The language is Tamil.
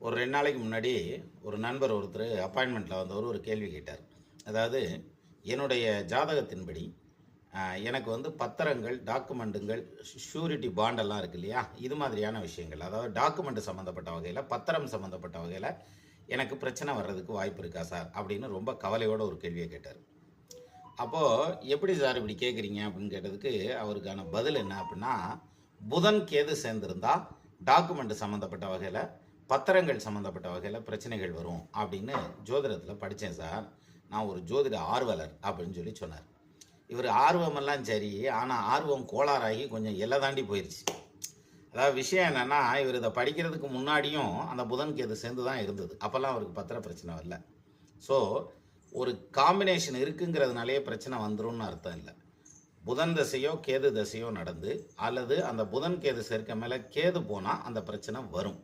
ஒரு 2 நாளைக்கு முன்னாடி ஒரு நண்பர் ஒருத்தர் அப்பாயின்மெண்ட்டில் வந்தவர் ஒரு கேள்வி கேட்டார். அதாவது என்னுடைய ஜாதகத்தின்படி எனக்கு வந்து பத்திரங்கள், டாக்குமெண்ட்டுங்கள், ஷூரிட்டி பாண்டெல்லாம் இருக்கு இல்லையா? இது மாதிரியான விஷயங்கள். அதாவது டாக்குமெண்ட் சம்மந்தப்பட்ட வகையில், பத்திரம் சம்மந்தப்பட்ட வகையில் எனக்கு பிரச்சனை வர்றதுக்கு வாய்ப்பு இருக்கா சார்? அப்படின்னு ரொம்ப கவலையோட ஒரு கேள்வியை கேட்டார். அப்போது எப்படி சார் இப்படி கேட்குறீங்க அப்படின்னு கேட்டதுக்கு அவருக்கான பதில் என்ன அப்படின்னா, புதன் கேது சேர்ந்திருந்தா டாக்குமெண்ட் சம்மந்தப்பட்ட வகையில், பத்திரங்கள் சம்மந்தப்பட்ட வகையில் பிரச்சனைகள் வரும் அப்படின்னு ஜோதிடத்தில் படித்தேன் சார். நான் ஒரு ஜோதிட ஆர்வலர் அப்படின்னு சொல்லி சொன்னார். இவர் ஆர்வமெல்லாம் சரி, ஆனால் ஆர்வம் கோளாறாகி கொஞ்சம் எல்லை தாண்டி போயிடுச்சு. அதாவது விஷயம் என்னென்னா, இவர் இதை படிக்கிறதுக்கு முன்னாடியும் அந்த புதன் கேது சேர்ந்து தான் இருந்தது. அப்போல்லாம் அவருக்கு பத்திர பிரச்சனை வரல. ஸோ ஒரு காம்பினேஷன் இருக்குங்கிறதுனாலே பிரச்சனை வந்துரும்னு அர்த்தம் இல்லை. புதன் தசையோ கேது தசையோ நடந்து அல்லது அந்த புதன் கேது சேர்க்க மேலே கேது போனால் அந்த பிரச்சனை வரும்.